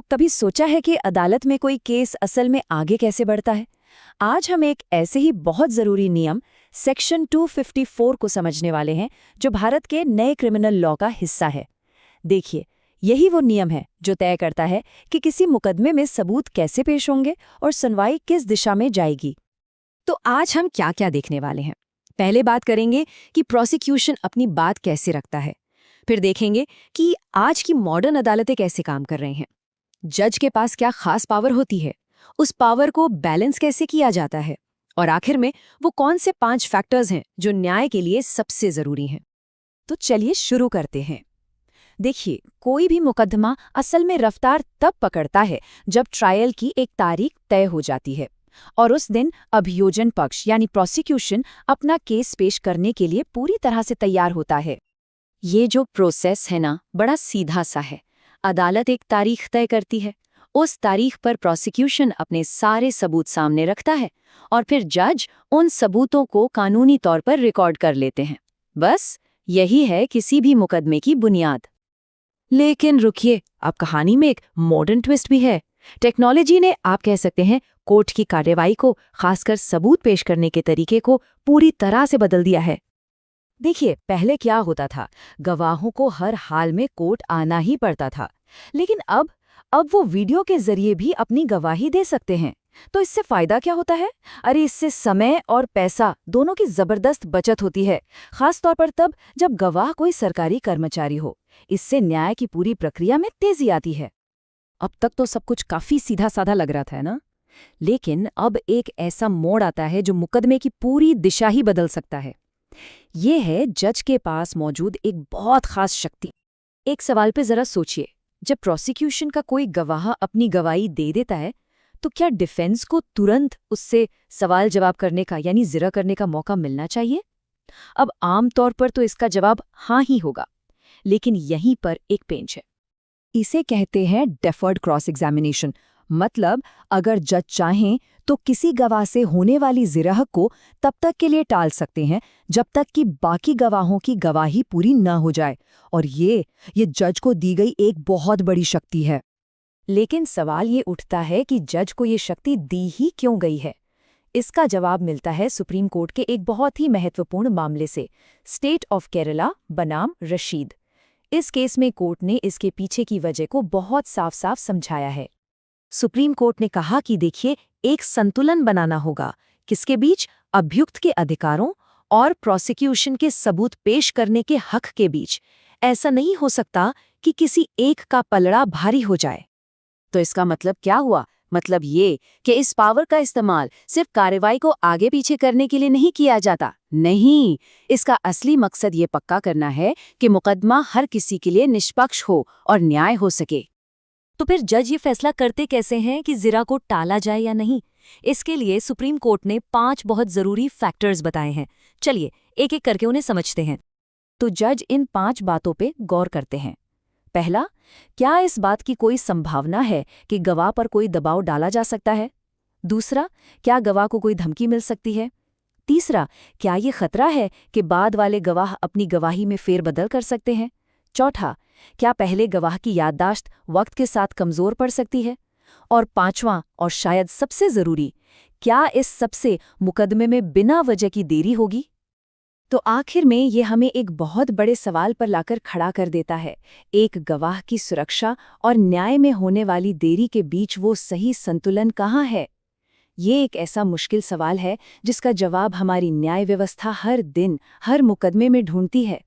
कभी सोचा है कि अदालत में कोई केस असल में आगे कैसे बढ़ता है? आज हम एक ऐसे ही बहुत ज़रूरी नियम सेक्शन 254 को समझने वाले हैं, जो भारत के नए क्रिमिनल लॉ का हिस्सा है। देखिए, यही वो नियम है जो तय करता है कि किसी मुकदमे में सबूत कैसे पेश होंगे और सुनवाई किस दिशा में जाएगी। तो आज हम क्या क्या देखने वाले हैं? पहले बात करेंगे कि प्रोसिक्यूशन अपनी बात कैसे रखता है। फिर देखेंगे कि आज की मॉडर्न अदालतें कैसे काम कर रही हैं। जज के पास क्या खास पावर होती है, उस पावर को बैलेंस कैसे किया जाता है, और आखिर में वो कौन से 5 फैक्टर्स हैं जो न्याय के लिए सबसे जरूरी हैं। तो चलिए शुरू करते हैं। देखिए, कोई भी मुकदमा असल में रफ्तार तब पकड़ता है जब ट्रायल की एक तारीख तय हो जाती है और उस दिन अभियोजन पक्ष यानी प्रोसिक्यूशन अपना केस पेश करने के लिए पूरी तरह से तैयार होता है। ये जो प्रोसेस है ना, बड़ा सीधा सा है। अदालत एक तारीख तय करती है, उस तारीख पर प्रोसिक्यूशन अपने सारे सबूत सामने रखता है और फिर जज उन सबूतों को कानूनी तौर पर रिकॉर्ड कर लेते हैं। बस यही है किसी भी मुकदमे की बुनियाद। लेकिन रुकिए, अब कहानी में एक मॉडर्न ट्विस्ट भी है। टेक्नोलॉजी ने, आप कह सकते हैं, कोर्ट की कार्रवाई को, खासकर सबूत पेश करने के तरीके को पूरी तरह से बदल दिया है। देखिए, पहले क्या होता था, गवाहों को हर हाल में कोर्ट आना ही पड़ता था, लेकिन अब वो वीडियो के जरिए भी अपनी गवाही दे सकते हैं। तो इससे फायदा क्या होता है? अरे, इससे समय और पैसा दोनों की जबरदस्त बचत होती है, खास तौर पर तब जब गवाह कोई सरकारी कर्मचारी हो। इससे न्याय की पूरी प्रक्रिया में तेजी आती है। अब तक तो सब कुछ काफी सीधा साधा लग रहा था, ना? लेकिन अब एक ऐसा मोड़ आता है जो मुकदमे की पूरी दिशा ही बदल सकता है। ये है जज के पास मौजूद एक बहुत खास शक्ति। एक सवाल पे जरा सोचिए, जब प्रोसिक्यूशन का कोई गवाह अपनी गवाही दे देता है, तो क्या डिफेंस को तुरंत उससे सवाल जवाब करने का यानी जिरा करने का मौका मिलना चाहिए? अब आमतौर पर तो इसका जवाब हाँ ही होगा, लेकिन यहीं पर एक पेंच है। इसे कहते हैं डेफर्ड क्रॉस एग्जामिनेशन। मतलब, अगर जज चाहें तो किसी गवाह से होने वाली जिरह को तब तक के लिए टाल सकते हैं जब तक कि बाकी गवाहों की गवाही पूरी न हो जाए, और ये जज को दी गई एक बहुत बड़ी शक्ति है। लेकिन सवाल ये उठता है कि जज को ये शक्ति दी ही क्यों गई है? इसका जवाब मिलता है सुप्रीम कोर्ट के एक बहुत ही महत्वपूर्ण मामले से, स्टेट ऑफ केरला बनाम रशीद। इस केस में कोर्ट ने इसके पीछे की वजह को बहुत साफ साफ समझाया है। सुप्रीम कोर्ट ने कहा कि देखिए, एक संतुलन बनाना होगा, किसके बीच? अभियुक्त के अधिकारों और प्रोसिक्यूशन के सबूत पेश करने के हक के बीच। ऐसा नहीं हो सकता कि किसी एक का पलड़ा भारी हो जाए। तो इसका मतलब क्या हुआ? मतलब ये कि इस पावर का इस्तेमाल सिर्फ कार्रवाई को आगे पीछे करने के लिए नहीं किया जाता। नहीं, इसका असली मकसद ये पक्का करना है कि मुकदमा हर किसी के लिए निष्पक्ष हो और न्याय हो सके। तो फिर जज ये फैसला करते कैसे हैं कि जिरा को टाला जाए या नहीं? इसके लिए सुप्रीम कोर्ट ने 5 बहुत जरूरी फैक्टर्स बताए हैं। चलिए एक एक करके उन्हें समझते हैं। तो जज इन 5 बातों पे गौर करते हैं। पहला, क्या इस बात की कोई संभावना है कि गवाह पर कोई दबाव डाला जा सकता है? दूसरा, क्या गवाह को कोई धमकी मिल सकती है? तीसरा, क्या ये खतरा है कि बाद वाले गवाह अपनी गवाही में फेरबदल कर सकते हैं? चौथा, क्या पहले गवाह की याददाश्त वक्त के साथ कमजोर पड़ सकती है? और पांचवां और शायद सबसे जरूरी, क्या इस सबसे मुकदमे में बिना वजह की देरी होगी? तो आखिर में ये हमें एक बहुत बड़े सवाल पर लाकर खड़ा कर देता है। एक गवाह की सुरक्षा और न्याय में होने वाली देरी के बीच वो सही संतुलन कहाँ है? ये एक ऐसा मुश्किल सवाल है जिसका जवाब हमारी न्याय व्यवस्था हर दिन, हर मुकदमे में ढूंढती है।